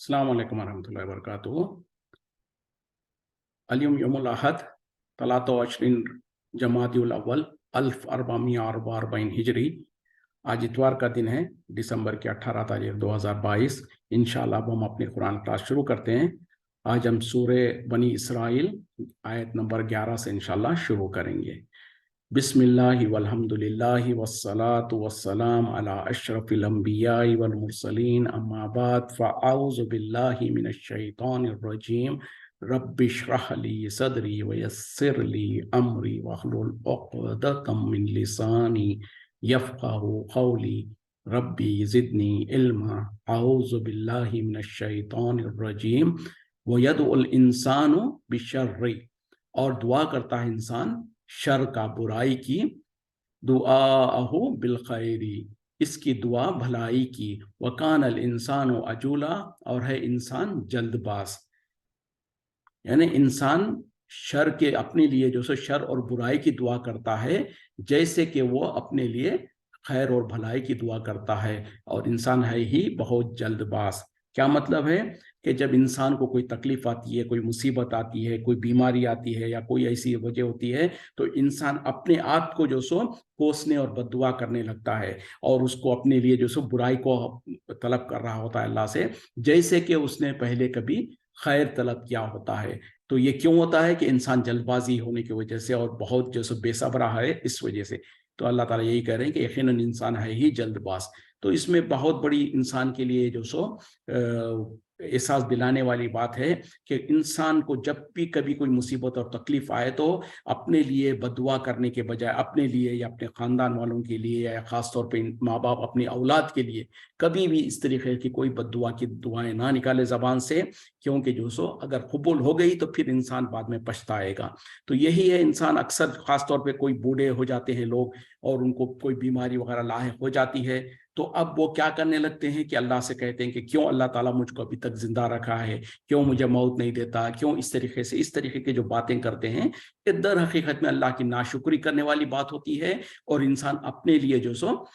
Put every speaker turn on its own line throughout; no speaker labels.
अस्सलाम वालेकुम वरहमतुल्लाहि वबरकातुहू। अल-यौम यौमुल अहद 23 जमादिउल अव्वल 1444 हिजरी। आज इतवार का दिन है, दिसंबर की 18 तारीख 2022। इंशाअल्लाह अब हम अपनी कुरान क्लास शुरू करते हैं। आज हम सूरे बनी इसराइल आयत नंबर 11 से इंशाअल्लाह शुरू करेंगे। बिस्मिल्लाहि वल्हम्दुलिल्लाहि वस्सलातु वस्सलाम अला अशरफिल अंबियाइ वल मुरसलीन अम्मा बाद फ़अऊज़ु बिल्लाहि मिनश शैतानिर रजीम। रब्बि इश्रह ली सदरी वयस्सिर ली अमरी वहलुल उक़दतम मिन लिसानी यफ़क़हू क़ौली रब्बी ज़िदनी इल्मा। अऊज़ु बिल्लाहि मिनश शैतानिर रजीम। वयदउल इंसानु बिश्शर्रि, और दुआ करता है इंसान शर का, बुराई की। दुआअहु बिलखैरी, इसकी दुआ भलाई की। वकानल इंसानु अजूला, और है इंसान जल्दबाज। यानी इंसान शर के अपने लिए जो सो शर और बुराई की दुआ करता है, जैसे कि वो अपने लिए खैर और भलाई की दुआ करता है, और इंसान है ही बहुत जल्दबाज। क्या मतलब है कि जब इंसान को कोई तकलीफ आती है, कोई मुसीबत आती है, कोई बीमारी आती है या कोई ऐसी वजह होती है, तो इंसान अपने आप को जो सो कोसने और बद्दुआ करने लगता है, और उसको अपने लिए जो सो बुराई को तलब कर रहा होता है अल्लाह से, जैसे कि उसने पहले कभी खैर तलब किया होता है। तो ये क्यों होता है कि इंसान जल्दबाजी होने की वजह से और बहुत जो सो बेसब्रा है इस वजह से। तो अल्लाह ताला यही कह रहे हैं कि यकीनन इंसान है ही जल्दबाज। तो इसमें बहुत बड़ी इंसान के लिए जो सो एहसास दिलाने वाली बात है कि इंसान को जब भी कभी कोई मुसीबत और तकलीफ आए, तो अपने लिए बदुआ करने के बजाय अपने लिए या अपने ख़ानदान वालों के लिए या ख़ास तौर पे माँ बाप अपनी औलाद के लिए कभी भी इस तरीके की कोई बदुआ की दुआएं ना निकाले ज़बान से, क्योंकि जो सो अगर कबूल हो गई तो फिर इंसान बाद में पछताएगा। तो यही है, इंसान अक्सर ख़ास तौर पे कोई बूढ़े हो जाते हैं लोग और उनको कोई बीमारी वगैरह लाहिक हो जाती है, तो अब वो क्या करने लगते हैं कि अल्लाह से कहते हैं कि क्यों अल्लाह ताला मुझको अभी तक जिंदा रखा है, क्यों मुझे मौत नहीं देता, क्यों इस तरीके से, इस तरीके की जो बातें करते हैं, ये दर हकीकत में अल्लाह की नाशुक्री करने वाली बात होती है, और इंसान अपने लिए जो सो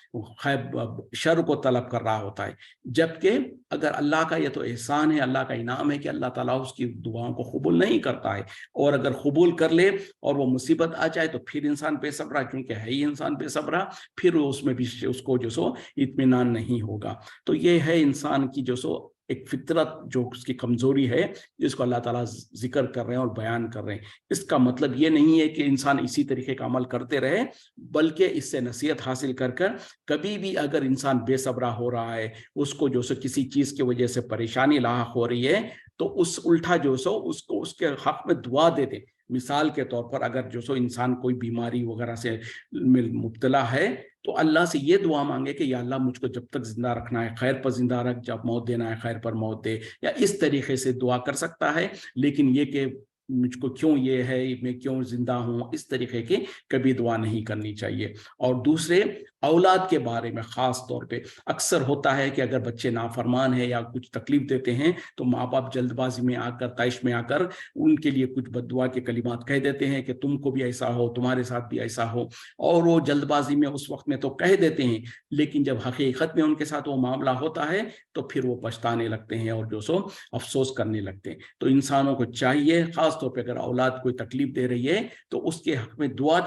शर को तलब कर रहा होता है। जबकि अगर अल्लाह का ये तो एहसान है, अल्लाह का इनाम है कि अल्लाह ताला उसकी दुआओं को कबूल नहीं करता है, और अगर कबूल कर ले और वो मुसीबत आ जाए तो फिर इंसान बेसब्रा, क्योंकि है ही इंसान बेसब्रा, फिर उसमें भी उसको जो सो इत्मीनान नहीं होगा। तो ये है इंसान की जो सो एक फितरत, जो उसकी कमजोरी है, जिसको अल्लाह ताला जिक्र कर रहे हैं और बयान कर रहे हैं। इसका मतलब ये नहीं है कि इंसान इसी तरीके का अमल करते रहे, बल्कि इससे नसीहत हासिल कर कर कभी भी अगर इंसान बेसब्रा हो रहा है, उसको जो सो किसी चीज की वजह से परेशानी लाहक हो रही है, तो उस उल्टा जो सो उसको उसके हक में दुआ दे दे। मिसाल के तौर पर अगर जो सो इंसान कोई बीमारी वगैरह से मुब्तला है, तो अल्लाह से ये दुआ मांगे कि या अल्लाह मुझको जब तक जिंदा रखना है खैर पर जिंदा रख, जब मौत देना है खैर पर मौत दे, या इस तरीके से दुआ कर सकता है। लेकिन ये कि मुझको क्यों ये है, मैं क्यों जिंदा हूँ, इस तरीके की कभी दुआ नहीं करनी चाहिए। और दूसरे, औलाद के बारे में ख़ास तौर पे अक्सर होता है कि अगर बच्चे नाफरमान है या कुछ तकलीफ देते हैं, तो माँ बाप जल्दबाजी में आकर, तैश में आकर उनके लिए कुछ बद्दुआ के कलिमात कह देते हैं कि तुमको भी ऐसा हो, तुम्हारे साथ भी ऐसा हो, और वो जल्दबाजी में उस वक्त में तो कह देते हैं, लेकिन जब हकीकत में उनके साथ वो मामला होता है तो फिर वो पछताने लगते हैं और जो सो अफसोस करने लगते हैं। तो इंसानों को चाहिए, खास तौर पे अगर औलाद कोई तकलीफ दे रही है, तो उसके हक में दुआ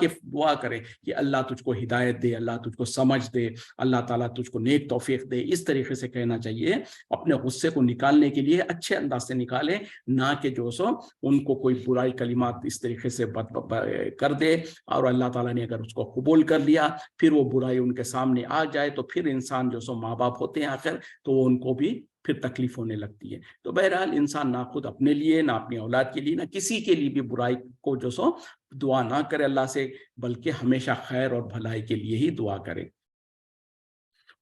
करे कि अल्लाह तुझको हिदायत दे, अल्लाह तुझको समझ दे, अल्लाह ताला तुझको नेक तौफीक दे। इस तरीके से कहना चाहिए। अपने गुस्से को निकालने के लिए अच्छे अंदाज से निकाले, ना कि जो सो उनको कोई बुराई कलिमात इस तरीके से कर दे, और अल्लाह ताला ने अगर उसको कबूल कर लिया, फिर वो बुराई उनके सामने आ जाए, तो फिर इंसान जो सो माँ बाप होते हैं आखिर, तो वो उनको भी फिर तकलीफ होने लगती है। तो बहरहाल इंसान ना खुद अपने लिए, ना अपनी औलाद के लिए, ना किसी के लिए भी बुराई को जो सो दुआ ना करे अल्लाह से, बल्कि हमेशा खैर और भलाई के लिए ही दुआ करे।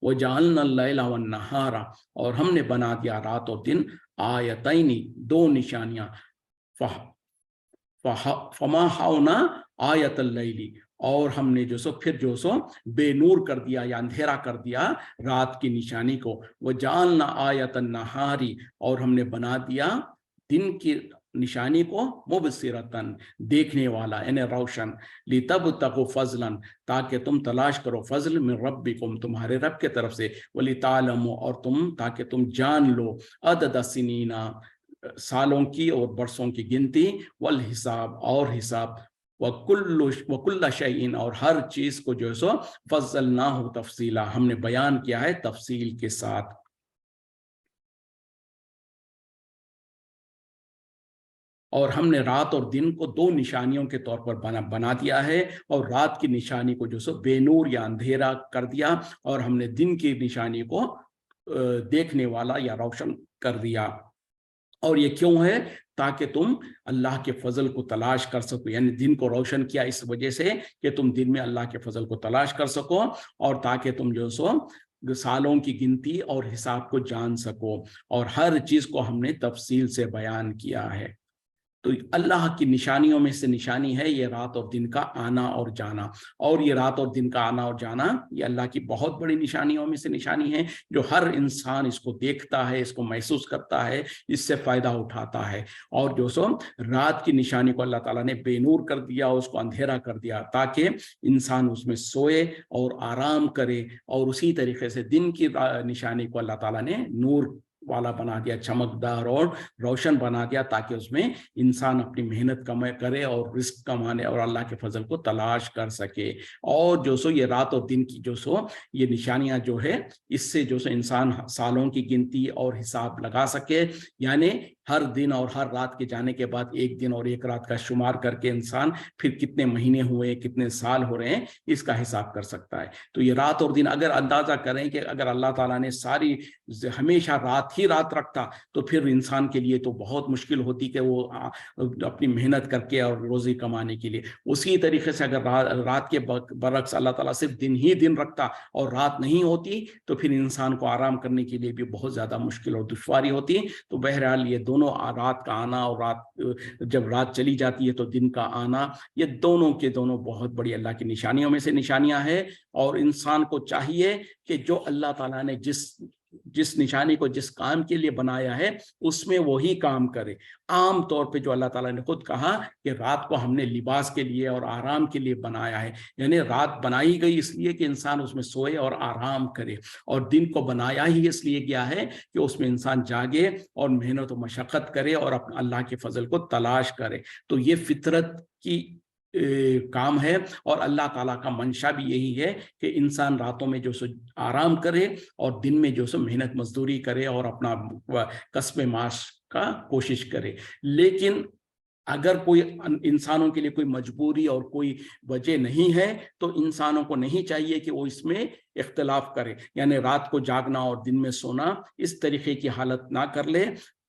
वो जअलना लैला वन नहारा, और हमने बना दिया रात और दिन, आयतैनी, दो निशानियां, फमा हाउना आयतल लैली, और हमने जो सो फिर जो सो बेनूर कर दिया या अंधेरा कर दिया रात की निशानी को। वो जालना आयतन नहारी, और हमने बना दिया दिन की निशानी को मुबसिरतन, देखने वाला यानी रोशन, लितबतगु फजलन, ताकि तुम तलाश करो फजल, मिन रब्बिकुम, तुम्हारे रब के तरफ से, वलितालमु, और तुम ताकि तुम जान लो, अदद सिनीना, सालों की और बरसों की गिनती, वल हिसाब, और हिसाब, वकुल्ल शैइन, और हर चीज को जो है सो फज़्ज़लनाहु तफसीला, हमने बयान किया है तफसील के साथ। और हमने रात और दिन को दो निशानियों के तौर पर बना दिया है, और रात की निशानी को जो सो बेनूर या अंधेरा कर दिया, और हमने दिन की निशानी को देखने वाला या रोशन कर दिया। और ये क्यों है? ताकि तुम अल्लाह के फजल को तलाश कर सको, यानी दिन को रोशन किया इस वजह से कि तुम दिन में अल्लाह के फजल को तलाश कर सको, और ताकि तुम जो सो सालों की गिनती और हिसाब को जान सको, और हर चीज को हमने तफसील से बयान किया है। तो अल्लाह की निशानियों में से निशानी है ये रात और दिन का आना और जाना, और ये रात और दिन का आना और जाना ये अल्लाह की बहुत बड़ी निशानियों में से निशानी है, जो हर इंसान इसको देखता है, इसको महसूस करता है, इससे फायदा उठाता है। और जो सो रात की निशानी को अल्लाह ताला ने बेनूर कर दिया, उसको अंधेरा कर दिया, ताकि इंसान उसमें सोए और आराम करे, और उसी तरीके से दिन की निशानी को अल्लाह ताला ने नूर वाला बना दिया, चमकदार और रोशन बना दिया, ताकि उसमें इंसान अपनी मेहनत करे और रिस्क कमाने और अल्लाह के फजल को तलाश कर सके। और जो सो ये रात और दिन की जो सो ये निशानियां जो है, इससे जो सो इंसान सालों की गिनती और हिसाब लगा सके, यानी हर दिन और हर रात के जाने के बाद एक दिन और एक रात का शुमार करके इंसान फिर कितने महीने हुए, कितने साल हो रहे हैं, इसका हिसाब कर सकता है। तो ये रात और दिन अगर अंदाजा करें कि अगर अल्लाह ताला ने सारी हमेशा रात ही रात रखता, तो फिर इंसान के लिए तो बहुत मुश्किल होती कि वो अपनी मेहनत करके और रोजी कमाने के लिए। उसी तरीके से अगर रात के बरक्स अल्लाह ताला सिर्फ दिन ही दिन रखता और रात नहीं होती, तो फिर इंसान को आराम करने के लिए भी बहुत ज्यादा मुश्किल और दुश्वारी होती। तो बहरहाल ये दोनों, रात का आना और रात जब रात चली जाती है तो दिन का आना, ये दोनों के दोनों बहुत बड़ी अल्लाह की निशानियों में से निशानियां हैं। और इंसान को चाहिए कि जो अल्लाह ताला ने जिस निशानी को जिस काम के लिए बनाया है उसमें वही काम करे। आम तौर पे जो अल्लाह ताला ने खुद कहा कि रात को हमने लिबास के लिए और आराम के लिए बनाया है, यानी रात बनाई गई इसलिए कि इंसान उसमें सोए और आराम करे, और दिन को बनाया ही इसलिए गया है कि उसमें इंसान जागे और मेहनत और मशक्कत करे और अपने अल्लाह के फजल को तलाश करे। तो ये फितरत की काम है, और अल्लाह ताला का मंशा भी यही है कि इंसान रातों में जो सो आराम करे और दिन में जो सो मेहनत मजदूरी करे और अपना कस्ब माश का कोशिश करे। लेकिन अगर कोई इंसानों के लिए कोई मजबूरी और कोई वजह नहीं है, तो इंसानों को नहीं चाहिए कि वो इसमें इख्तलाफ करे, यानी रात को जागना और दिन में सोना इस तरीके की हालत ना कर ले,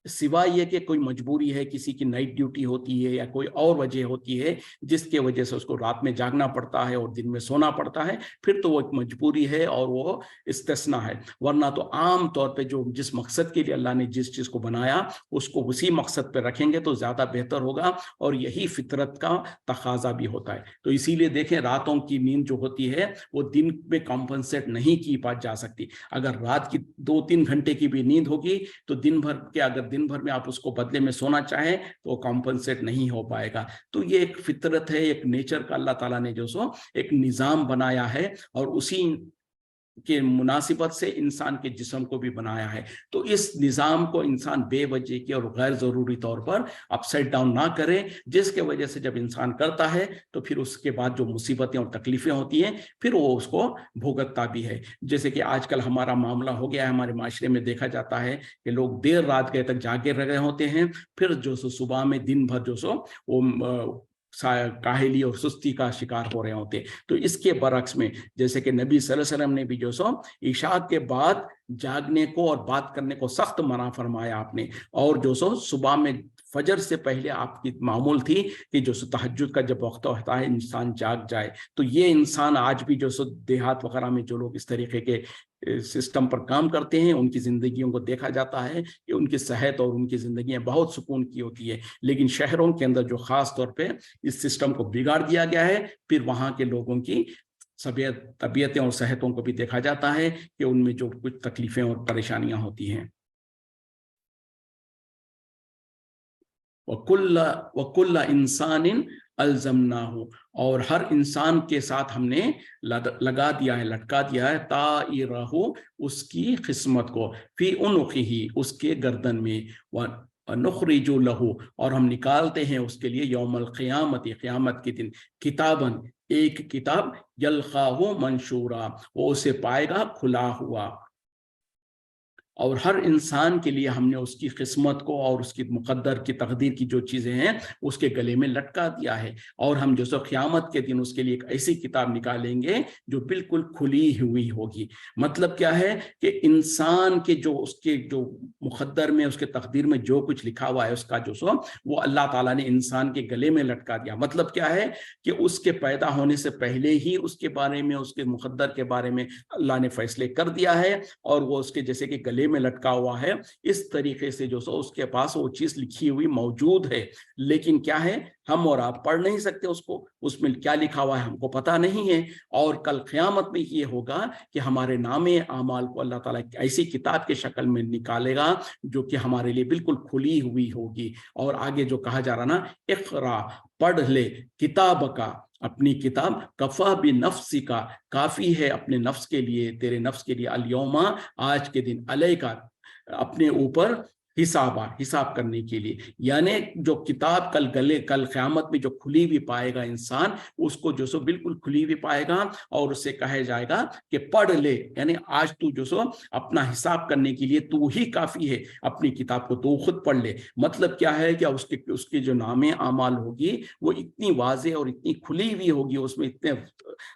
सिवाय ये कि कोई मजबूरी है, किसी की नाइट ड्यूटी होती है या कोई और वजह होती है जिसके वजह से उसको रात में जागना पड़ता है और दिन में सोना पड़ता है, फिर तो वो एक मजबूरी है और वो इस्तिस्ना है। वरना तो आम तौर पे जो जिस मकसद के लिए अल्लाह ने जिस चीज़ को बनाया उसको उसी मकसद पे रखेंगे तो ज़्यादा बेहतर होगा, और यही फितरत का तकाजा भी होता है। तो इसीलिए देखें, रातों की नींद जो होती है वो दिन में कॉम्पनसेट नहीं की जा सकती। अगर रात की 2-3 घंटे की भी नींद होगी तो दिन भर के, अगर दिन भर में आप उसको बदले में सोना चाहें तो कॉम्पनसेट नहीं हो पाएगा। तो ये एक फितरत है, एक नेचर का अल्लाह ताला ने जो सो एक निज़ाम बनाया है, और उसी के मुनासिबत से इंसान के जिस्म को भी बनाया है। तो इस निज़ाम को इंसान बेवजह के और गैर ज़रूरी तौर पर अपसाइड डाउन ना करे, जिसके वजह से जब इंसान करता है तो फिर उसके बाद जो मुसीबतें और तकलीफें होती हैं फिर वो उसको भुगतता भी है। जैसे कि आजकल हमारा मामला हो गया है, हमारे माशरे में देखा जाता है कि लोग देर रात गए तक जागे रह गए होते हैं, फिर जो सो सुबह में दिन भर जो सो वो काहिली और सुस्ती का शिकार हो रहे होते। तो इसके बरक्स में जैसे कि नबी सल्लल्लाहु अलैहि वसल्लम ने भी जो सो इशा के बाद जागने को और बात करने को सख्त मना फरमाया आपने, और जो सो सुबह में फजर से पहले आपकी मामूल थी कि जो सो तहज्जुद का जब वक्त होता है इंसान जाग जाए। तो ये इंसान आज भी जो सो देहात वगैरह में जो लोग इस तरीके के सिस्टम पर काम करते हैं उनकी जिंदगियों को देखा जाता है कि उनकी सेहत और उनकी जिंदगियां बहुत सुकून की होती है। लेकिन शहरों के अंदर जो खास तौर पे इस सिस्टम को बिगाड़ दिया गया है, फिर वहां के लोगों की तबीयतें और सेहतों को भी देखा जाता है कि उनमें जो कुछ तकलीफें और परेशानियां होती हैं। वकुल्ल इंसान अलजमनाहु, और हर इंसान के साथ हमने लगा दिया है, लटका दिया है, ताइरहु, उसकी किस्मत को, फी उनुखिही, उसके गर्दन में, व नुखरिजु लहु, और हम निकालते हैं उसके लिए यौमल क़ियामत, क़यामत के दिन, किताबन, एक किताब, यल्क़ाहु मंशूरा, वो उसे पाएगा खुला हुआ। और हर इंसान के लिए हमने उसकी किस्मत को और उसकी मुक़द्दर की तकदीर की जो चीज़ें हैं उसके गले में लटका दिया है। और हम जो सो क़यामत के दिन उसके लिए एक ऐसी किताब निकालेंगे जो बिल्कुल खुली हुई होगी। मतलब क्या है कि इंसान के जो उसके जो मुक़द्दर में, उसके तकदीर में जो कुछ लिखा हुआ है उसका जो सो वो अल्लाह ताला ने इंसान के गले में लटका दिया। मतलब क्या है कि उसके पैदा होने से पहले ही उसके बारे में, उसके मुक़द्दर के बारे में अल्लाह ने फैसले कर दिया है, और वो उसके जैसे कि गले में लटका हुआ है, इस तरीके से जो सो उसके पास वो चीज लिखी हुई मौजूद है। लेकिन क्या है, हम और आप पढ़ नहीं सकते उसको, उसमें क्या लिखा हुआ है हमको पता नहीं है। और कल क़यामत में ये होगा कि हमारे नामे आमाल को अल्लाह ताला ऐसी किताब के शक्ल में निकालेगा जो कि हमारे लिए बिल्कुल खुली हुई होगी। और आगे जो कहा जा रहा ना, इक़रा, पढ़ ले, किताब का, अपनी किताब, कफा भी नफ्सी का, काफी है अपने नफ्स के लिए, तेरे नफ्स के लिए, अल-यौमा, आज के दिन, अलैका, अपने ऊपर, हिसाब करने के लिए। यानी जो किताब कल क़यामत में जो खुली हुई पाएगा इंसान, उसको जो सो बिल्कुल खुली हुई पाएगा, और उससे कहा जाएगा कि पढ़ ले, यानी आज तू जो सो अपना हिसाब करने के लिए तू ही काफी है, अपनी किताब को तू खुद पढ़ ले। मतलब क्या है कि उसके जो नामे आमाल होगी वो इतनी वाज़ेह और इतनी खुली हुई होगी, उसमें इतने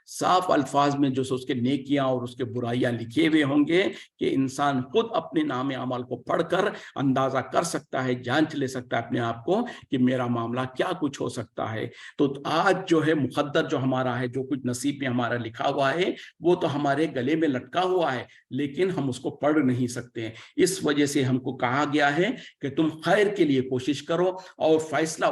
साफ अल्फाज में जो सो उसके नेकियां और उसके बुराइयां लिखे हुए होंगे कि इंसान खुद अपने नामे आमाल को पढ़कर अंदाजा कर सकता है, जांच ले सकता है अपने आप को कि मेरा मामला क्या कुछ हो सकता है। तो आज जो है मुक़द्दर जो हमारा है, जो कुछ नसीब में हमारा लिखा हुआ है, वो तो हमारे गले में लटका हुआ है, लेकिन हम उसको पढ़ नहीं सकते हैं। इस वजह से हमको कहा गया है कि तुम खैर के लिए कोशिश करो, और फैसला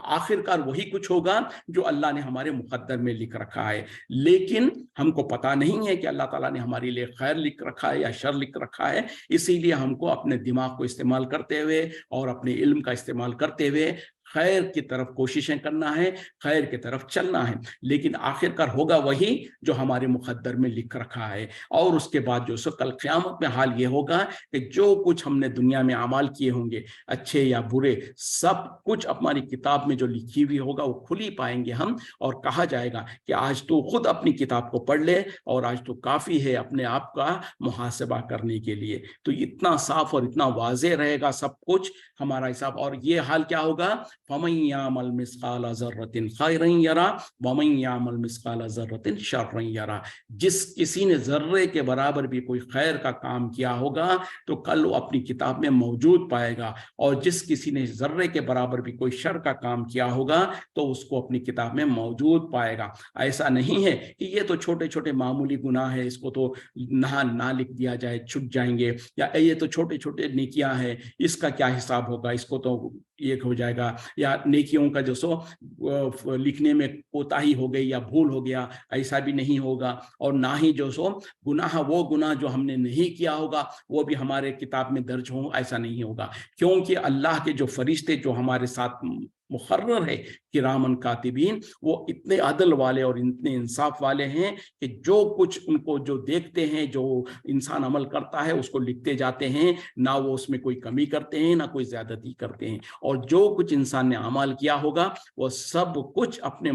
आखिरकार वही कुछ होगा जो अल्लाह ने हमारे मुक़द्दर में लिख रखा है। लेकिन हमको पता नहीं है कि अल्लाह ताला ने हमारे लिए खैर लिख रखा है या शर लिख रखा है, इसीलिए हमको अपने दिमाग को इस्तेमाल करते हुए और अपने इल्म का इस्तेमाल करते हुए खैर की तरफ कोशिशें करना है, खैर की तरफ चलना है। लेकिन आखिरकार होगा वही जो हमारे मुक़द्दर में लिख रखा है। और उसके बाद जो सो कल क़यामत में हाल ये होगा कि जो कुछ हमने दुनिया में अमाल किए होंगे, अच्छे या बुरे, सब कुछ हमारी किताब में जो लिखी हुई होगा वो खुली पाएंगे हम, और कहा जाएगा कि आज तो खुद अपनी किताब को पढ़ ले, और आज तो काफ़ी है अपने आप का मुहासबा करने के लिए। तो इतना साफ और इतना वाज़ेह रहेगा सब कुछ हमारा हिसाब। और ये हाल क्या होगा, फमन यामल मिस्काल ज़र्रतिन खैरन यरा वमन यामल मिस्काल ज़र्रतिन शर्रन यरा। जिस किसी ने जर्रे के बराबर भी कोई खैर का काम किया होगा तो कल वो अपनी किताब में मौजूद पाएगा, और जिस किसी ने जर्रे के बराबर भी कोई शर का काम किया होगा तो उसको अपनी किताब में मौजूद पाएगा। ऐसा नहीं है कि ये तो छोटे छोटे मामूली गुनाह है, इसको तो ना लिख दिया जाए, छुट जाएंगे, या ये तो छोटे छोटे नेकियां हैं, इसका क्या हिसाब होगा, इसको तो ये हो जाएगा, या नेकियों का जो सो लिखने में कोताही हो गई या भूल हो गया, ऐसा भी नहीं होगा। और ना ही जो सो वो गुनाह जो हमने नहीं किया होगा वो भी हमारे किताब में दर्ज हो, ऐसा नहीं होगा। क्योंकि अल्लाह के जो फरिश्ते जो हमारे साथ मुकर्रर है किरामन कातिबीन, वो इतने अदल वाले और इतने इंसाफ वाले हैं कि जो कुछ उनको जो देखते हैं, जो इंसान अमल करता है उसको लिखते जाते हैं, ना वो उसमें कोई कमी करते हैं ना कोई ज्यादती करते हैं। और जो कुछ इंसान ने अमल किया होगा वो सब कुछ अपने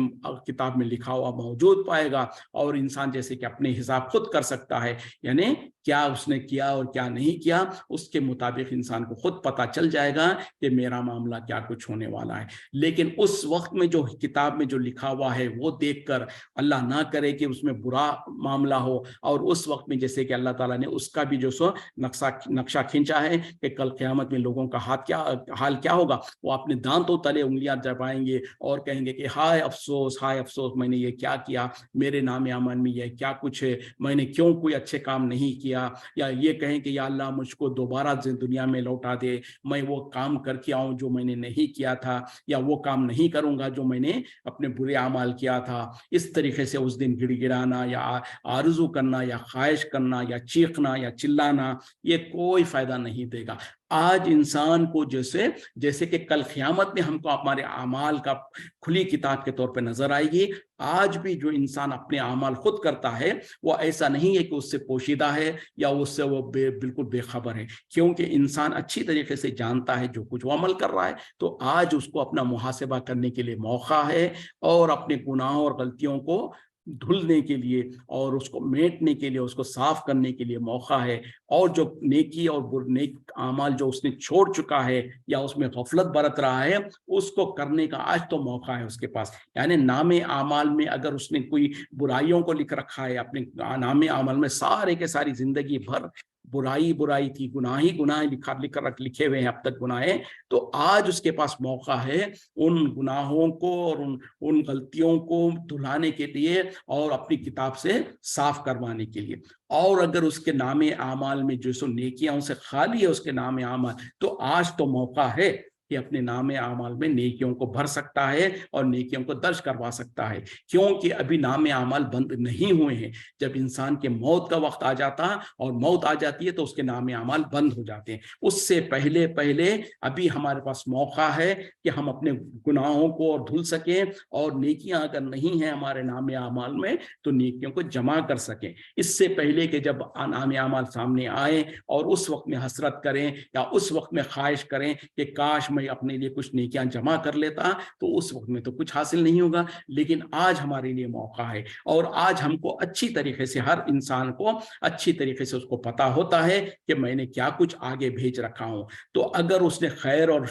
किताब में लिखा हुआ मौजूद पाएगा, और इंसान जैसे कि अपने हिसाब खुद कर सकता है, यानी क्या उसने किया और क्या नहीं किया उसके मुताबिक इंसान को खुद पता चल जाएगा कि मेरा मामला क्या कुछ होने वाला है। लेकिन उस वक्त में जो किताब में जो लिखा हुआ है वो देखकर, अल्लाह ना करे कि उसमें बुरा मामला हो, और उस वक्त में जैसे कि अल्लाह ताला ने उसका भी जो सो नक्शा खींचा है कि कल क़यामत में लोगों का हाल क्या होगा, वो अपने दांतों तले उंगलियां दबाएंगे और कहेंगे कि हाय अफसोस, हाय अफसोस, मैंने ये क्या किया, मेरे नाम अमल में ये क्या कुछ है, मैंने क्यों कोई अच्छे काम नहीं किया। या ये कहें कि या अल्लाह मुझको दोबारा दुनिया में लौटा दे, मैं वो काम करके आऊं जो मैंने नहीं किया था, या वो काम नहीं करूंगा जो मैंने अपने बुरे अमाल किया था। इस तरीके से उस दिन गिड़गिड़ाना या आरज़ू करना या ख्वाहिश करना या चीखना या चिल्लाना, ये कोई फायदा नहीं देगा। आज इंसान को जैसे कि कल क़यामत में हमको हमारे अमाल का खुली किताब के तौर पे नजर आएगी, आज भी जो इंसान अपने अमाल खुद करता है वो ऐसा नहीं है कि उससे पोशीदा है या उससे वो बिल्कुल बेखबर है, क्योंकि इंसान अच्छी तरीके से जानता है जो कुछ वो अमल कर रहा है। तो आज उसको अपना मुहासिबा करने के लिए मौका है और अपने गुनाहों और गलतियों को धुलने के लिए और उसको मेटने के लिए, उसको साफ करने के लिए मौका है। और जो नेकी और नेक आमाल जो उसने छोड़ चुका है या उसमें गफलत बरत रहा है, उसको करने का आज तो मौका है उसके पास। यानी नामे आमाल में अगर उसने कोई बुराइयों को लिख रखा है, अपने नामे आमाल में सारे के सारी जिंदगी भर बुराई थी, गुनाह ही गुनाह लिखे हुए हैं अब तक गुनाहें, तो आज उसके पास मौका है उन गुनाहों को और उन गलतियों को धुलाने के लिए और अपनी किताब से साफ करवाने के लिए। और अगर उसके नामे आमाल में जो सो नेकियां से खाली है उसके नामे आमाल, तो आज तो मौका है कि अपने नामे आमाल में नेकियों को भर सकता है और नेकियों को दर्ज करवा सकता है, क्योंकि अभी नामे आमाल बंद नहीं हुए हैं। जब इंसान के मौत का वक्त आ जाता और मौत आ जाती है तो उसके नामे आमाल बंद हो जाते हैं। उससे पहले पहले अभी हमारे पास मौका है कि हम अपने गुनाहों को और धुल सकें, और नेकियां अगर नहीं है हमारे नामे आमाल में तो नेकियों को जमा कर सकें। इससे पहले कि जब नामे आमाल सामने आए और उस वक्त में हसरत करें या उस वक्त में ख्वाहिश करें कि काश मैं अपने लिए कुछ नेकियां जमा कर लेता, तो उस वक्त में तो कुछ हासिल नहीं होगा। लेकिन आज हमारे लिए मौका है, और आज हमको अच्छी तरीके से, हर इंसान को अच्छी तरीके से उसको पता होता है कि मैंने क्या कुछ आगे भेज रखा हूं। तो अगर उसने खैर और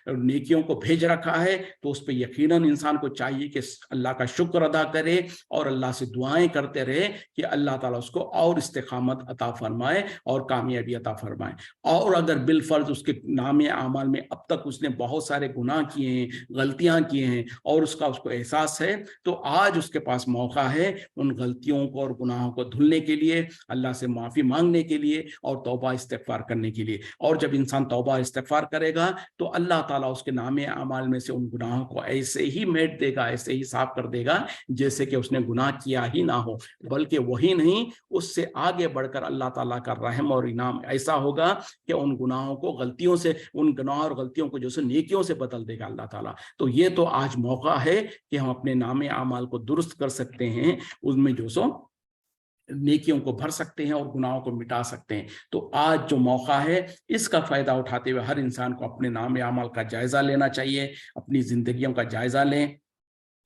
नेकियों को भेज रखा है तो उस पर यकीनन इंसान को चाहिए कि अल्लाह का शुक्र अदा करे और अल्लाह से दुआएं करते रहे कि अल्लाह ताला उसको और इस्तिकामत अता फरमाए और कामयाबी अता फरमाए। और अगर बिलफर्ज उसके नामे आमाल में अब तक उसने बहुत सारे गुनाह किए हैं, गलतियां किए हैं और उसको एहसास है, तो आज उसके पास मौका है उन गलतियों को और गुनाहों को धुलने के लिए, अल्लाह से माफी मांगने के लिए और तौबा इस्तिगफार करने के लिए। और जब इंसान तौबा इस्तिगफार करेगा तो अल्लाह ताला उसके नामे आमाल में से उन गुनाहों को ऐसे ही मेट देगा, ऐसे ही साफ कर देगा जैसे कि उसने गुनाह किया ही ना हो। बल्कि वही नहीं, उससे आगे बढ़कर अल्लाह ताला का रहम और इनाम ऐसा होगा कि उन गुनाहों को, गलतियों से, उन गुनाह और गलतियों को जो से नेकियों से बदल देगा अल्लाह ताला। तो ये तो आज मौका है कि हम अपने नामे आमाल को दुरुस्त कर सकते हैं, उनमें जो सो नेकियों को भर सकते हैं और गुनाहों को मिटा सकते हैं। तो आज जो मौका है इसका फायदा उठाते हुए हर इंसान को अपने नामे आमाल का जायजा लेना चाहिए, अपनी जिंदगियों का जायजा लें।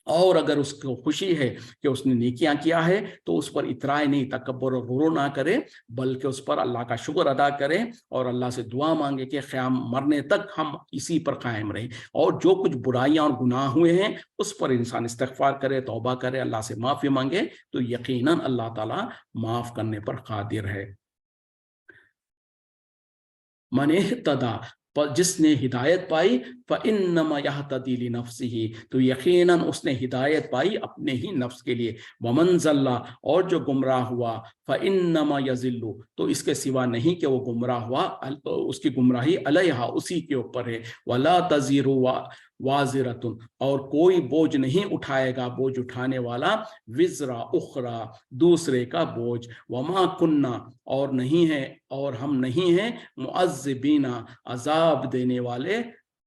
और अगर उसको खुशी है कि उसने नेकियां किया है तो उस पर इतराए नहीं, तकब्बुर और गुरूर ना करे, बल्कि उस पर अल्लाह का शुक्र अदा करें और अल्लाह से दुआ मांगे कि क़याम मरने तक हम इसी पर कायम रहें। और जो कुछ बुराइयां और गुनाह हुए हैं उस पर इंसान इस्तिग़फ़ार करे, तौबा करे, अल्लाह से माफ़ी मांगे, तो यकीनन अल्लाह ताला माफ़ करने पर क़ादिर है। मन इह्तदा, पर जिसने हिदायत पाई, फ़इन्नमा यहतदी लिनफ़्सिही, तो यकीनन उसने हिदायत पाई अपने ही नफ्स के लिए। वमन ज़ल्ला, और जो गुमराह हुआ, फ़इन्नमा यज़िल्लु, तो इसके सिवा नहीं कि वो गुमराह हुआ, उसकी गुमराही अलैहा, उसी के ऊपर है। वला तज़िरु वाज़िरतुन, और कोई बोझ नहीं उठाएगा, बोझ उठाने वाला, विज़रा उख़रा, दूसरे का बोझ। वमा कुन्ना, और नहीं है, और हम नहीं हैं, मुअज़्ज़िबीना, अज़ाब देने वाले,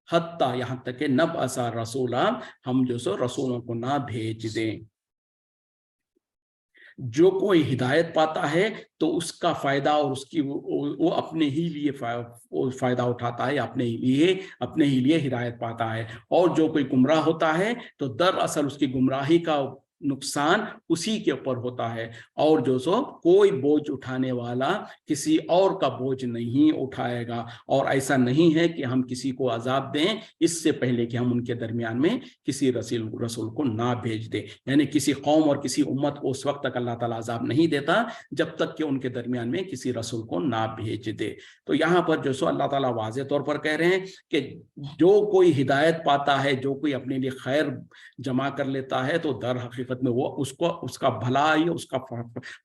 हत्ता, यहाँ तक कि नबअसा रसूला, हम जो सो रसूलों को ना भेज दें। जो कोई हिदायत पाता है तो उसका फायदा और उसकी वो अपने ही लिए फायदा उठाता है, अपने ही लिए हिदायत पाता है। और जो कोई गुमराह होता है तो दरअसल उसकी गुमराही का नुकसान उसी के ऊपर होता है। और जो सो कोई बोझ उठाने वाला किसी और का बोझ नहीं उठाएगा। और ऐसा नहीं है कि हम किसी को अजाब दें इससे पहले कि हम उनके दरमियान में किसी रसूल को ना भेज दें। यानी किसी कौम और किसी उम्मत को उस वक्त तक अल्लाह ताला अजाब नहीं देता जब तक कि उनके दरमियान में किसी रसूल को ना भेज दे। तो यहाँ पर जो सो अल्लाह ताला वाज़े तौर पर कह रहे हैं कि जो कोई हिदायत पाता है, जो कोई अपने लिए खैर जमा कर लेता है, तो दर हकीकत हकीकत में वो उसको उसका भलाई उसका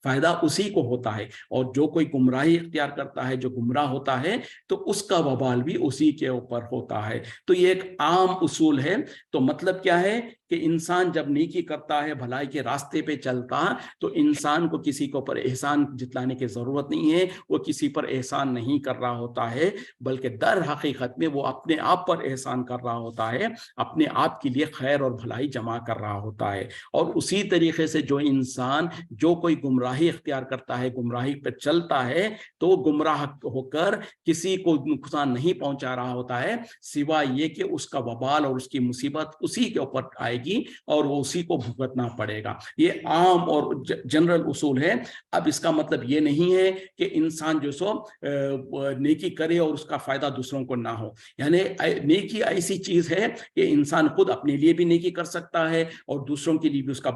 फायदा उसी को होता है, और जो कोई गुमराही इख्तियार करता है, जो गुमराह होता है, तो उसका वबाल भी उसी के ऊपर होता है। तो ये एक आम उसूल है। तो मतलब क्या है कि इंसान जब नेकी करता है, भलाई के रास्ते पे चलता, तो इंसान को किसी के ऊपर एहसान जितलाने की जरूरत नहीं है, वो किसी पर एहसान नहीं कर रहा होता है, बल्कि दर हकीकत में वो अपने आप पर एहसान कर रहा होता है, अपने आप के लिए खैर और भलाई जमा कर रहा होता है। और उसी तरीके से जो इंसान जो कोई गुमराही इख्तियार करता है, गुमराही पर चलता है, तो गुमराह होकर किसी को नुकसान नहीं पहुंचा रहा होता है, सिवाय ये कि उसका वबाल और उसकी मुसीबत उसी के ऊपर आएगी और वो उसी को भुगतना पड़ेगा। ये आम और जनरल उसूल है। अब इसका मतलब ये नहीं है कि इंसान जो सो नेकी करे और उसका फायदा दूसरों को ना हो। यानी नेकी ऐसी चीज है कि इंसान खुद अपने लिए भी नेकी कर सकता है और दूसरों के लिए भी उसका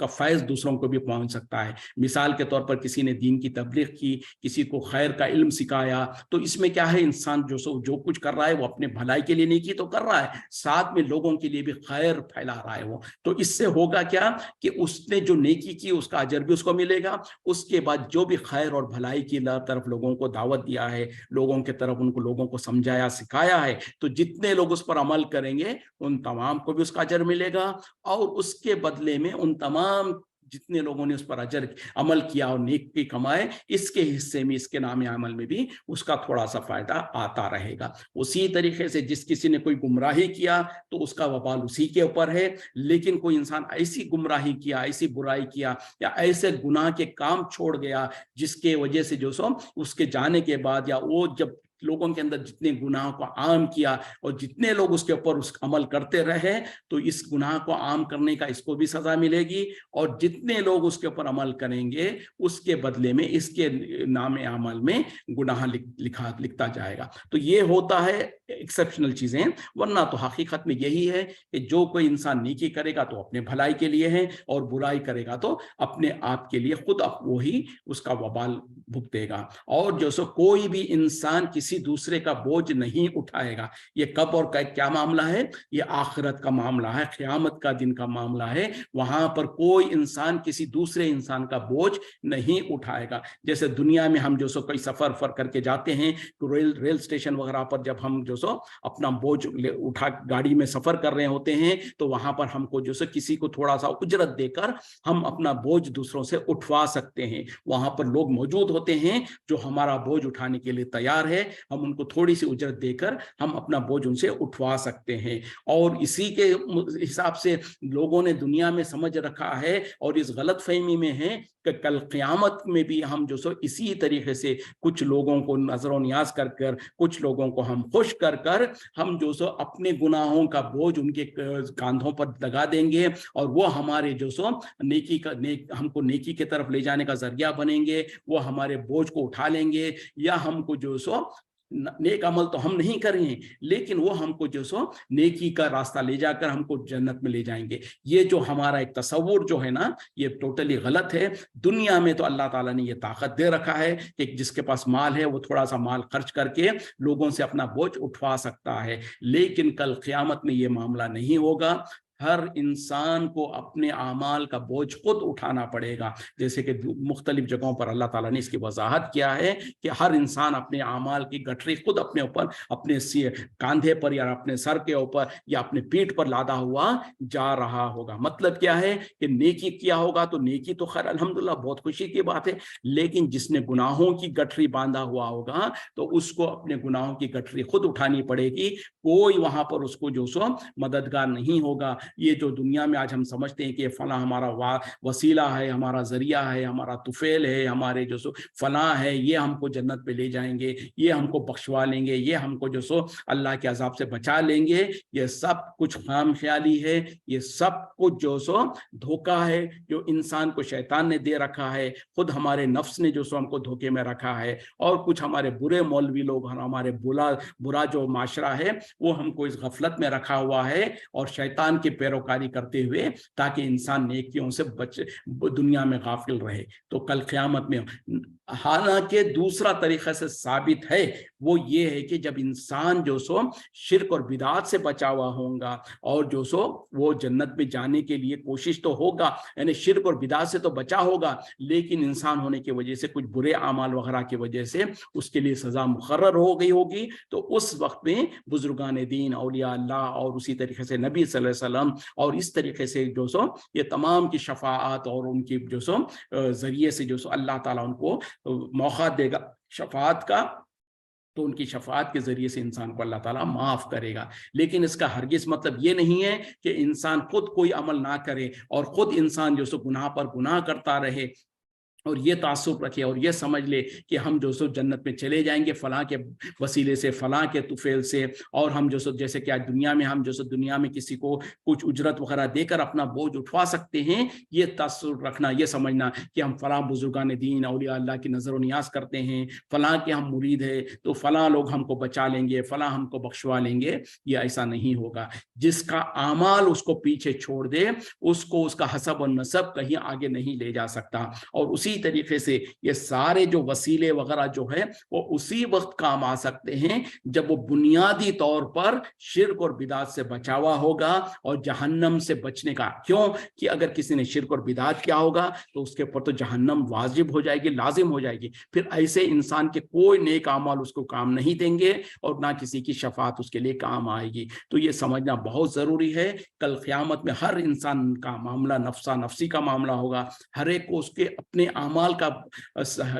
फैज़ दूसरों को भी पहुंच सकता है। मिसाल के तौर पर किसी ने दीन की तबलीग की, किसी को खैर का इल्म सिखाया, तो इसमें क्या है, इंसान जो कुछ कर रहा है वो अपने भलाई के लिए नेकी तो कर रहा है, साथ में लोगों के लिए भी खैर फैला रहा है वो। तो इससे होगा क्या कि उसने जो नेकी की उसका अजर भी उसको मिलेगा, उसके बाद जो भी खैर और भलाई की तरफ लोगों को दावत दिया है, लोगों के तरफ उनको लोगों को समझाया सिखाया है, तो जितने लोग उस पर अमल करेंगे उन तमाम को भी उसका अजर मिलेगा, और उसके बदले में उन तमाम जितने लोगों ने उस पर अजर अमल किया और नेकी कमाए, इसके हिस्से में, इसके नाम अमल में भी उसका थोड़ा सा फायदा आता रहेगा। उसी तरीके से जिस किसी ने कोई गुमराही किया तो उसका वबाल उसी के ऊपर है, लेकिन कोई इंसान ऐसी गुमराही किया, ऐसी बुराई किया या ऐसे गुनाह के काम छोड़ गया जिसके वजह से जो सो उसके जाने के बाद, या वो जब लोगों के अंदर जितने गुनाह को आम किया और जितने लोग उसके ऊपर उस अमल करते रहे, तो इस गुनाह को आम करने का इसको भी सजा मिलेगी, और जितने लोग उसके ऊपर अमल करेंगे उसके बदले में इसके नाम अमल में गुनाह लिखता जाएगा। तो ये होता है एक्सेप्शनल चीजें, वरना तो हकीकत में यही है कि जो कोई इंसान नेकी करेगा तो अपने भलाई के लिए है, और बुराई करेगा तो अपने आप के लिए, खुद वो ही उसका वबाल भुगतेगा। और जो सो कोई भी इंसान किसी दूसरे का बोझ नहीं उठाएगा। ये कब और क्या मामला है? ये आखिरत का मामला है, क़यामत का दिन का मामला है। वहां पर कोई इंसान किसी दूसरे इंसान का बोझ नहीं उठाएगा। जैसे दुनिया में हम जो सो कोई सफर करके जाते हैं, तो रेल स्टेशन वगैरह पर जब हम जो सो अपना बोझ उठा गाड़ी में सफर कर रहे होते हैं, तो वहां पर हमको जो सो किसी को थोड़ा सा उजरत देकर हम अपना बोझ दूसरों से उठवा सकते हैं। वहां पर लोग मौजूद होते हैं जो हमारा बोझ उठाने के लिए तैयार है, हम उनको थोड़ी सी उजरत देकर हम अपना बोझ उनसे उठवा सकते हैं। और इसी के हिसाब से लोगों ने दुनिया में समझ रखा है और इस गलत फहमी में है कि कल क़यामत में भी हम जो सो इसी तरीके से कुछ लोगों को नजर नियाज कर कर, कुछ लोगों को हम खुश कर कर, हम जो सो अपने गुनाहों का बोझ उनके कांधों पर लगा देंगे, और वो हमारे जो सो हमको नेकी की तरफ ले जाने का जरिया बनेंगे। वो हमारे बोझ को उठा लेंगे, या हमको जो सो नेक अमल तो हम नहीं करेंगे, लेकिन वो हमको जो सो नेकी का रास्ता ले जाकर हमको जन्नत में ले जाएंगे। ये जो हमारा एक तस्वुर जो है ना, ये टोटली गलत है। दुनिया में तो अल्लाह ताला ने ये ताकत दे रखा है कि जिसके पास माल है वो थोड़ा सा माल खर्च करके लोगों से अपना बोझ उठवा सकता है, लेकिन कल क़यामत में ये मामला नहीं होगा। हर इंसान को अपने आमाल का बोझ खुद उठाना पड़ेगा। जैसे कि मुख्तलिफ जगहों पर अल्लाह ताला ने इसकी वजाहत किया है कि हर इंसान अपने आमाल की गठरी खुद अपने ऊपर, अपने कांधे पर या अपने सर के ऊपर या अपने पीठ पर लादा हुआ जा रहा होगा। मतलब क्या है कि नेकी किया होगा तो नेकी तो खैर अल्हम्दुलिल्लाह बहुत खुशी की बात है, लेकिन जिसने गुनाहों की गठरी बांधा हुआ होगा तो उसको अपने गुनाहों की गठरी खुद उठानी पड़ेगी। कोई वहां पर उसको जो सो मददगार नहीं होगा। ये जो दुनिया में आज हम समझते हैं कि फला हमारा वसीला है, हमारा जरिया है, हमारा तुफेल है, हमारे जो सो फला है, ये हमको जन्नत पे ले जाएंगे, ये हमको बख्शवा लेंगे, ये हमको जो सो अल्लाह के अजाब से बचा लेंगे, ये सब कुछ खाम ख्याली है। ये सब कुछ जो सो धोखा है जो इंसान को शैतान ने दे रखा है, खुद हमारे नफ्स ने जो सो हमको धोखे में रखा है, और कुछ हमारे बुरे मौलवी लोग, हमारे बुरा जो माशरा है वो हमको इस गफलत में रखा हुआ है, और शैतान की पैरोकारी करते हुए, ताकि इंसान नेकियों से दुनिया में गाफिल रहे। तो कल क़यामत में, हालांकि दूसरा तरीका से साबित है, وہ یہ ہے کہ جب انسان جو سو شرک اور بدعات سے بچا ہوا ہوگا اور جو سو وہ جنت میں جانے کے لیے کوشش تو ہوگا، یعنی شرک اور بدعات سے تو بچا ہوگا، لیکن انسان ہونے کی وجہ سے کچھ برے اعمال وغیرہ کی وجہ سے اس کے لیے سزا مقرر ہو گئی ہوگی، تو اس وقت میں بزرگان دین، اولیاء اللہ اور اسی طریقے سے نبی صلی اللہ علیہ وسلم اور اس طریقے سے جو سو یہ تمام کی شفاعت اور ان کی جو سو ذریعے سے جو سو اللہ تعالیٰ ان کو موقع دے گا شفاعت کا، تو ان کی شفاعت کے ذریعے سے انسان کو اللہ تعالیٰ معاف کرے گا۔ لیکن اس کا ہرگز مطلب یہ نہیں ہے کہ انسان خود کوئی عمل نہ کرے اور خود انسان جو سو گناہ پر گناہ کرتا رہے اور یہ تعصب رکھے اور یہ سمجھ لے کہ ہم جو سو جنت میں چلے جائیں گے فلاں کے وسیلے سے، فلاں کے طفیل سے، اور ہم جو سو جیسے کہ آج دنیا میں ہم جو سو دنیا میں کسی کو کچھ اجرت وغیرہ دے کر اپنا بوجھ اٹھوا سکتے ہیں، یہ تعصب رکھنا، یہ سمجھنا کہ ہم فلاں بزرگان دین اولیاء اللہ کی نظر و نیاز کرتے ہیں، فلاں کے ہم مرید ہیں تو فلاں لوگ ہم کو بچا لیں گے، فلاں ہم کو بخشوا لیں گے، یہ ایسا نہیں ہوگا۔ جس کا اعمال اس کو پیچھے چھوڑ دے اس کو اس کا حسب و نسب کہیں آگے نہیں لے جا سکتا، اور اسی طریقے سے یہ سارے جو وسیلے وغیرہ جو ہے وہ اسی وقت کام آ سکتے ہیں جب وہ بنیادی طور پر شرک اور بدعات سے بچا ہوا ہوگا اور جہنم سے بچنے کا، کیوں کہ اگر کسی نے شرک اور بدعات کیا ہوگا تو اس کے اوپر تو جہنم واجب ہو جائے گی، لازم ہو جائے گی، پھر ایسے انسان کے کوئی نیک اعمال اس کو کام نہیں دیں گے اور نہ کسی کی شفاعت اس کے لیے کام آئے گی۔ تو یہ سمجھنا بہت ضروری ہے، کل قیامت میں ہر انسان کا معاملہ نفسا نفسی کا معاملہ ہوگا، ہر ایک کو اس کے اپنے اعمال کا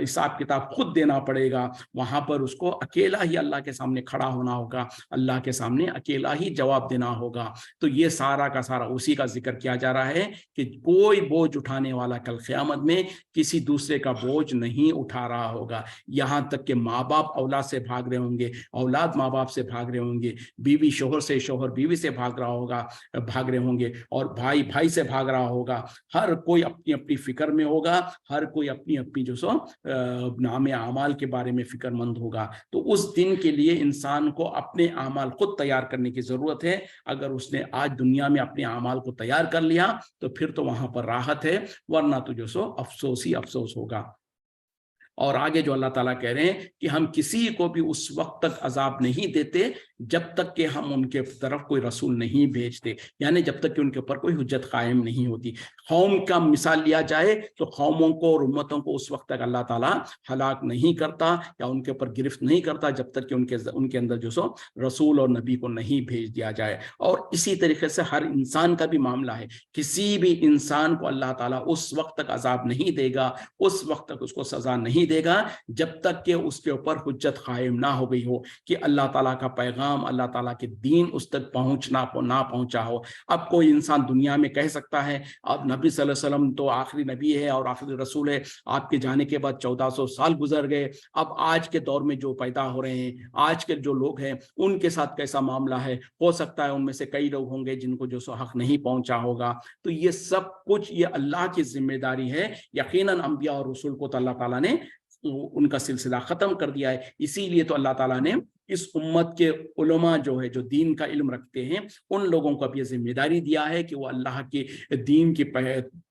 حساب کتاب خود دینا پڑے گا، وہاں پر اس کو اکیلا ہی اللہ کے سامنے کھڑا ہونا ہوگا، اللہ کے سامنے اکیلا ہی جواب دینا ہوگا۔ تو یہ سارا کا سارا اسی کا ذکر کیا جا رہا ہے کہ کوئی بوجھ اٹھانے والا کل قیامت میں کسی دوسرے کا بوجھ نہیں اٹھا رہا ہوگا، یہاں تک کہ ماں باپ اولاد سے بھاگ رہے ہوں گے، اولاد ماں باپ سے بھاگ رہے ہوں گے، بیوی شوہر سے، شوہر بیوی سے بھاگ رہے ہوں گے، اور بھائی بھائی سے بھاگ رہا ہوگا، ہر کوئی اپنی اپنی فکر میں ہوگا، ہر کوئی اپنی اپنی جو سو نام اعمال کے بارے میں فکر مند ہوگا۔ تو اس دن کے لیے انسان کو اپنے اعمال خود تیار کرنے کی ضرورت ہے، اگر اس نے آج دنیا میں اپنے اعمال کو تیار کر لیا تو پھر تو وہاں پر راحت ہے، ورنہ تو جو سو افسوس ہی افسوس ہوگا۔ اور آگے جو اللہ تعالیٰ کہہ رہے ہیں کہ ہم کسی کو بھی اس وقت تک عذاب نہیں دیتے جب تک کہ ہم ان کے طرف کوئی رسول نہیں بھیجتے، یعنی جب تک کہ ان کے اوپر کوئی حجت قائم نہیں ہوتی۔ قوم کا مثال لیا جائے تو قوموں کو اور امتوں کو اس وقت تک اللہ تعالیٰ ہلاک نہیں کرتا یا ان کے اوپر گرفت نہیں کرتا جب تک کہ ان کے اندر جو سو رسول اور نبی کو نہیں بھیج دیا جائے۔ اور اسی طریقے سے ہر انسان کا بھی معاملہ ہے، کسی بھی انسان کو اللہ تعالیٰ اس وقت تک عذاب نہیں دے گا، اس وقت تک اس کو سزا نہیں دے گا جب تک کہ اس کے اوپر حجت قائم نہ ہو گئی ہو کہ اللہ تعالیٰ کا پیغام، اللہ تعالیٰ کے دین اس تک نہ پہنچا ہو۔ اب کوئی انسان دنیا میں کہہ سکتا ہے اب نبی صلی اللہ علیہ وسلم تو آخری نبی ہے اور آخری رسول ہے، آپ کے جانے کے بعد 1400 سال گزر گئے، اب آج کے دور میں جو پیدا ہو رہے ہیں، آج کے جو لوگ ہیں ان کے ساتھ کیسا معاملہ ہے، ہو سکتا ہے ان میں سے کئی لوگ ہوں گے جن کو جو سو حق نہیں پہنچا ہوگا۔ تو یہ سب کچھ یہ اللہ کی ذمہ داری ہے، یقیناً انبیاء اور رسول کو تو اللہ تعالیٰ نے ان کا سلسلہ ختم کر دیا ہے، اسی لیے تو اللہ تعالیٰ نے اس امت کے علماء جو ہے جو دین کا علم رکھتے ہیں ان لوگوں کو اب یہ ذمہ داری دیا ہے کہ وہ اللہ کے دین کی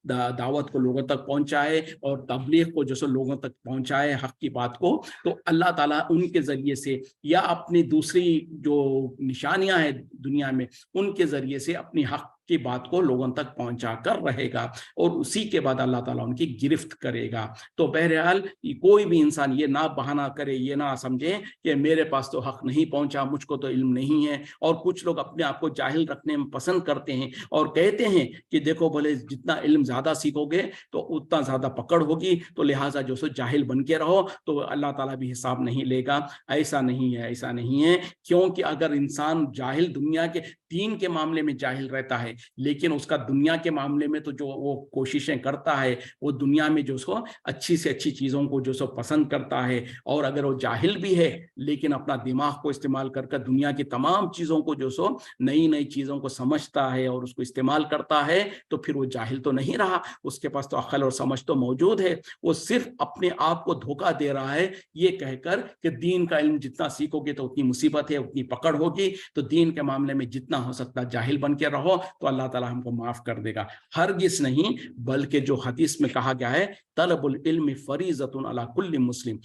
دعوت کو لوگوں تک پہنچائے اور تبلیغ کو جو سو لوگوں تک پہنچائے، حق کی بات کو۔ تو اللہ تعالیٰ ان کے ذریعے سے یا اپنی دوسری جو نشانیاں ہیں دنیا میں ان کے ذریعے سے اپنی حق کی بات کو لوگوں تک پہنچا کر رہے گا، اور اسی کے بعد اللہ تعالیٰ ان کی گرفت کرے گا۔ تو بہرحال کوئی بھی انسان یہ نہ بہانہ کرے، یہ نہ سمجھے کہ میرے پاس تو حق نہیں پہنچا، مجھ کو تو علم نہیں ہے، اور کچھ لوگ اپنے آپ کو جاہل رکھنے میں پسند کرتے ہیں اور کہتے ہیں کہ دیکھو بھلے جتنا علم زیادہ سیکھو گے تو اتنا زیادہ پکڑ ہوگی، تو لہٰذا جو سو جاہل بن کے رہو تو اللہ تعالیٰ بھی حساب نہیں لے گا۔ ایسا نہیں ہے، ایسا نہیں ہے، کیونکہ اگر انسان جاہل دنیا کے دین کے معاملے میں جاہل رہتا ہے لیکن اس کا دنیا کے معاملے میں تو جو وہ کوششیں کرتا ہے، وہ دنیا میں جو اس کو اچھی سے اچھی چیزوں کو جو سو پسند کرتا ہے، اور اگر وہ جاہل بھی ہے لیکن اپنا दिमाग को इस्तेमाल कर दुनिया की तमाम चीज़ों को जो सो नई नई चीज़ों को समझता है और उसको इस्तेमाल करता है, तो फिर वो जाहिल तो नहीं रहा, उसके पास तो अक्ल और समझ तो मौजूद है। वो सिर्फ अपने आप को धोखा दे रहा है ये कहकर कि दीन का इल्म जितना सीखोगे तो उतनी मुसीबत है, उतनी पकड़ होगी, तो दीन के मामले में जितना हो सकता है जाहिल बन के रहो तो अल्लाह ताला हमको माफ कर देगा। हरगिज नहीं, बल्कि जो हदीस में कहा गया है तलबुल इल्म फरीज़तुन अला कुल्ली मुस्लिम,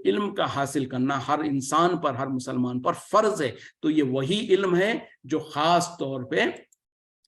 इल्म का हासिल करना हर इंसान पर, हर मुसलमान पर फर्ज है। तो ये वही इल्म है जो खास तौर पे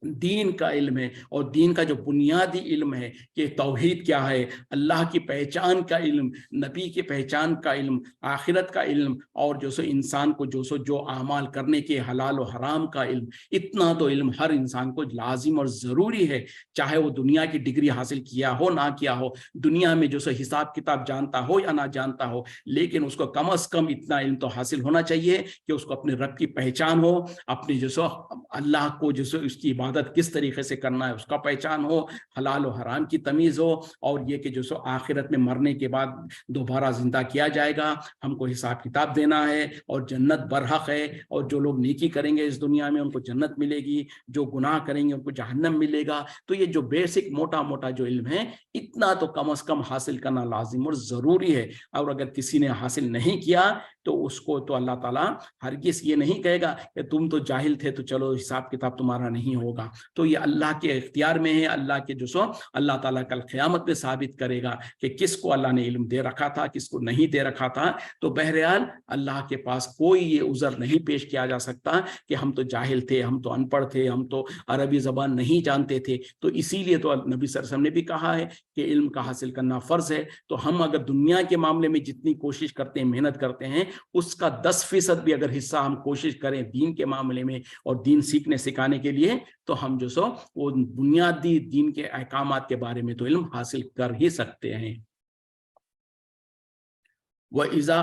दीन का इल्म है, और दीन का जो बुनियादी इल्म है कि तौहीद क्या है, अल्लाह की पहचान का इल्म, नबी की पहचान का इल्म, आखिरत का इल्म, और जो सो इंसान को जो आमाल करने के हलाल और हराम का इल्म, इतना तो इल्म हर इंसान को लाजिम और ज़रूरी है, चाहे वो दुनिया की डिग्री हासिल किया हो ना किया हो, दुनिया में जो सो हिसाब किताब जानता हो या ना जानता हो, लेकिन उसको कम अज़ कम इतना इल्म तो हासिल होना चाहिए कि उसको अपने रब की पहचान हो, अपनी जो सो अल्लाह को जो सो उसकी इबादत किस तरीके से करना है उसका पहचान हो, हलाल और हराम की तमीज हो, और ये कि जो सो आखिरत में मरने के बाद दोबारा जिंदा किया जाएगा, हमको हिसाब किताब देना है, और जन्नत बरहक है, और जो लोग नेकी करेंगे इस दुनिया में उनको जन्नत मिलेगी, जो गुनाह करेंगे उनको जहन्नम मिलेगा। तो ये जो बेसिक मोटा मोटा जो इल्म है, इतना तो कम से कम हासिल करना लाजिम और ज़रूरी है। और अगर किसी ने हासिल नहीं किया तो उसको तो अल्लाह ताला हरगिज़ ये नहीं कहेगा कि तुम तो जाहिल थे तो चलो हिसाब किताब तुम्हारा नहीं होगा। तो ये अल्लाह के इख्तियार में है, अल्लाह के जो सो अल्लाह ताला कल क़यामत में साबित करेगा कि किसको अल्लाह ने इल्म दे रखा था, किसको नहीं दे रखा था। तो बहरहाल अल्लाह के पास कोई ये उज़र नहीं पेश किया जा सकता कि हम तो जाहिल थे, हम तो अनपढ़ थे, हम तो अरबी ज़बान नहीं जानते थे। तो इसीलिए तो नबी सल्लल्लाहु अलैहि वसल्लम ने भी कहा है कि इल्म का हासिल करना फ़र्ज़ है। तो हम अगर दुनिया के मामले में जितनी कोशिश करते हैं, मेहनत करते हैं, उसका 10% भी अगर हिस्सा हम कोशिश करें दीन के मामले में और दीन सीखने सिखाने के लिए, तो हम जो सो वो बुनियादी दीन के अहकामात के बारे में तो इल्म हासिल कर ही सकते हैं। व इज़ा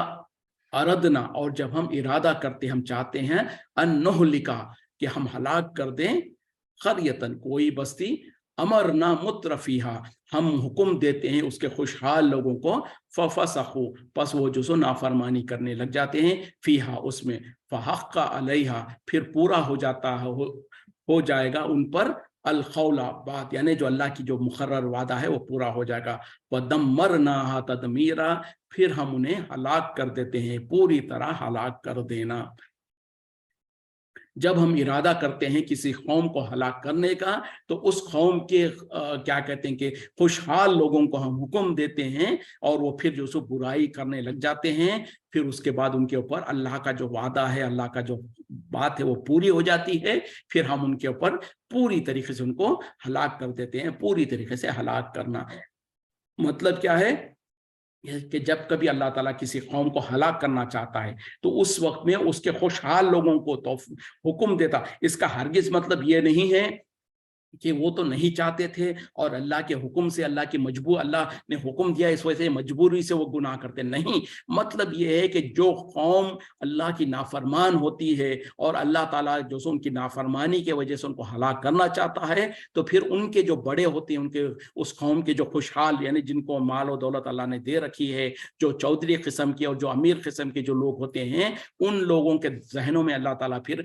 अरदना, और जब हम इरादा करते, हम चाहते हैं अन्नुहलिका कि हम हलाक कर दें, क़रियतन कोई बस्ती, अमरना मुत्रफीहा हम हुक्म देते हैं उसके खुशहाल लोगों को, फफसखू पस वो जो सो नाफरमानी करने लग जाते हैं, फीहा उसमें, फहक्का अलैहा फिर पूरा हो जाता है, हो जाएगा उन पर, अल खौला बात, यानी जो अल्लाह की जो मुकर्रर वादा है वो पूरा हो जाएगा। वदम्मरनाहा तदमीरा फिर हम उन्हें हलाक कर देते हैं, पूरी तरह हलाक कर देना। जब हम इरादा करते हैं किसी कौम को हलाक करने का, तो उस कौम के क्या कहते हैं कि खुशहाल लोगों को हम हुक्म देते हैं, और वो फिर जो सो बुराई करने लग जाते हैं, फिर उसके बाद उनके ऊपर अल्लाह का जो वादा है, अल्लाह का जो बात है वो पूरी हो जाती है, फिर हम उनके ऊपर पूरी तरीके से उनको हलाक कर देते हैं। पूरी तरीके से हलाक करना मतलब क्या है कि जब कभी अल्लाह ताला किसी कौम को हलाक करना चाहता है, तो उस वक्त में उसके खुशहाल लोगों को तो हुक्म देता। इसका हरगिज मतलब ये नहीं है कि वो तो नहीं चाहते थे और अल्लाह के हुक्म से, अल्लाह की मजबूर, अल्लाह ने हुक्म दिया इस वजह से मजबूरी से वो गुनाह करते, नहीं। मतलब ये है कि जो कौम अल्लाह की नाफरमान होती है और अल्लाह ताला जो सो उनकी नाफरमानी की वजह से उनको हलाक करना चाहता है, तो फिर उनके जो बड़े होते हैं, उनके उस कौम के जो खुशहाल, यानी जिनको माल और दौलत अल्लाह ने दे रखी है, जो चौधरी किस्म के और जो अमीर किस्म के जो लोग होते हैं, उन लोगों के जहनों में अल्लाह ताला फिर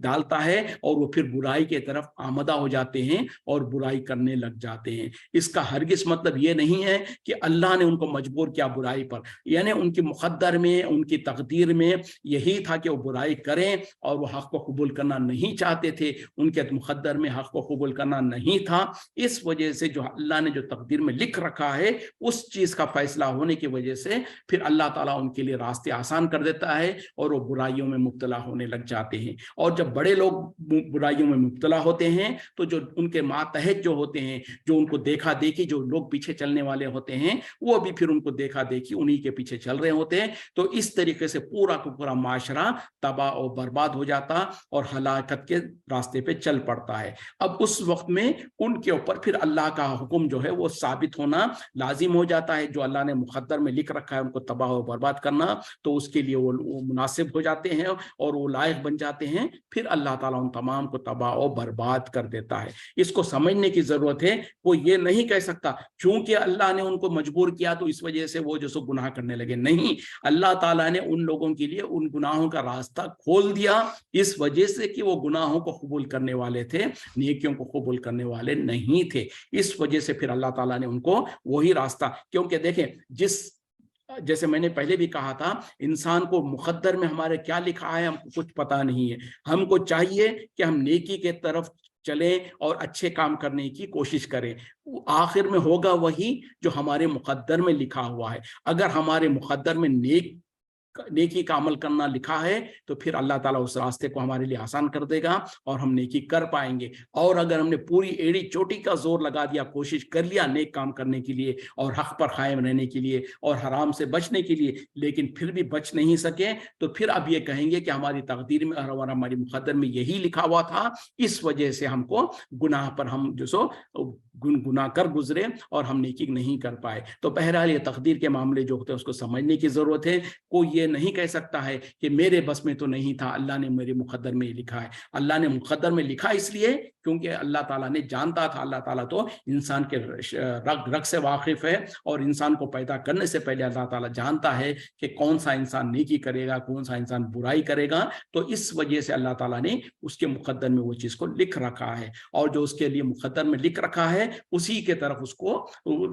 डालता है, और वो फिर बुराई की तरफ आमदा हो जाते हैं और बुराई करने लग जाते हैं। इसका हरगिज मतलब ये नहीं है कि अल्लाह ने उनको मजबूर किया बुराई पर, यानी उनकी मुक़द्दर में, उनकी तकदीर में यही था कि वो बुराई करें, और वो हक़ को कबूल करना नहीं चाहते थे, उनके मुक़द्दर में हक़ को कबूल करना नहीं था। इस वजह से जो अल्लाह ने जो तकदीर में लिख रखा है, उस चीज़ का फैसला होने की वजह से फिर अल्लाह ताला उनके लिए रास्ते आसान कर देता है, और वो बुराइयों में मुब्तला होने लग जाते हैं। और जब बड़े लोग बुराइयों में मुब्तला होते हैं, तो जो उनके मातहत जो होते हैं, जो उनको देखा देखी, जो लोग पीछे चलने वाले होते हैं, वो भी फिर उनको देखा देखी उन्हीं के पीछे चल रहे होते हैं। तो इस तरीके से पूरा का पूरा माशरा तबाह और बर्बाद हो जाता और हलाकत के रास्ते पे चल पड़ता है। अब उस वक्त में उनके ऊपर फिर अल्लाह का हुक्म जो है वो साबित होना लाजिम हो जाता है। जो अल्लाह ने मुक़द्दर में लिख रखा है उनको तबाह और बर्बाद करना, तो उसके लिए वो मुनासिब हो जाते हैं और वो लायक बन जाते हैं। फिर अल्लाह ताला उन तमाम को तबाह और बर्बाद कर देता है। اس کو سمجھنے کی ضرورت ہے. وہ یہ نہیں کہہ سکتا چونکہ اللہ نے ان کو مجبور کیا تو اس وجہ سے وہ جو سو گناہ کرنے لگے. نہیں, اللہ تعالیٰ نے ان لوگوں کے لیے ان گناہوں کا راستہ کھول دیا اس وجہ سے کہ وہ گناہوں کو قبول کرنے والے تھے, نیکیوں کو قبول کرنے والے نہیں تھے. اس وجہ سے پھر اللہ تعالیٰ نے ان کو وہی راستہ, کیونکہ دیکھیں جیسے میں نے پہلے بھی کہا تھا, انسان کو مقدر میں ہمارے کیا لکھا ہے ہم کو کچھ پتا نہیں ہے. ہم کو چاہیے کہ ہم نیکی کے طرف چلیں اور اچھے کام کرنے کی کوشش کریں. آخر میں ہوگا وہی جو ہمارے مقدر میں لکھا ہوا ہے. اگر ہمارے مقدر میں نیکی کا عمل کرنا لکھا ہے تو پھر اللہ تعالیٰ اس راستے کو ہمارے لیے آسان کر دے گا اور ہم نیکی کر پائیں گے. اور اگر ہم نے پوری ایڑی چوٹی کا زور لگا دیا, کوشش کر لیا نیک کام کرنے کے لیے اور حق پر قائم رہنے کے لیے اور حرام سے بچنے کے لیے, لیکن پھر بھی بچ نہیں سکے, تو پھر اب یہ کہیں گے کہ ہماری تقدیر میں اور ہماری مقدر میں یہی لکھا ہوا تھا, اس وجہ سے ہم کو گناہ پر ہم جو سو گناہ کر گزرے اور ہم نیکی نہیں کر پائے. تو بہرحال یہ تقدیر کے معاملے جو ہوتے ہیں اس کو سمجھنے کی ضرورت ہے. کوئی یہ نہیں کہہ سکتا ہے کہ میرے بس میں تو نہیں تھا, اللہ نے میرے مقدر میں لکھا ہے. اللہ نے مقدر میں لکھا اس لیے کیونکہ اللہ تعالیٰ نے جانتا تھا. اللہ تعالیٰ تو انسان کے رگ سے واقف ہے اور انسان کو پیدا کرنے سے پہلے اللہ تعالیٰ جانتا ہے کہ کون سا انسان نیکی کرے گا, کون سا انسان برائی کرے گا. تو اس وجہ سے اللہ تعالیٰ نے اس کے مقدر میں وہ چیز کو لکھ رکھا ہے, اور جو اس کے لیے مقدر میں لکھ رکھا ہے اسی کے طرف اس کو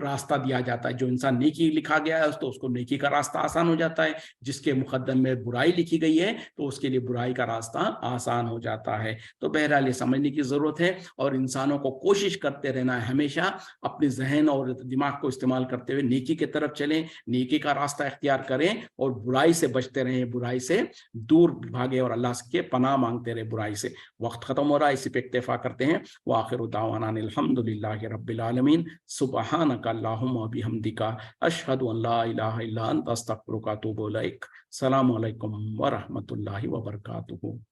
راستہ دیا جاتا ہے. جو انسان نیکی لکھا گیا ہے تو اس کو نیکی کا راستہ آسان ہو جاتا ہے, جس کے مقدر میں برائی لکھی گئی ہے تو اس کے لیے برائی کا راستہ آسان ہو جاتا ہے. تو بہرحال یہ سمجھنے کی ضرورت ہے, اور انسانوں کو کوشش کرتے رہنا ہے ہمیشہ اپنے ذہن اور دماغ کو استعمال کرتے ہوئے نیکی کی طرف چلیں, نیکی کا راستہ اختیار کریں اور برائی سے بچتے رہیں, برائی سے دور بھاگے اور اللہ کے پناہ مانگتے رہے برائی سے. وقت ختم ہو رہا ہے, اسی پہ اکتفا کرتے ہیں. وآخر دعوانا الحمدللہ رب العالمین. سبحانک اللہم و بحمدک اشہد ان لا الہ الا انت استغفرک و اتوب الیک. السلام علیکم ورحمۃ اللہ وبرکاتہ.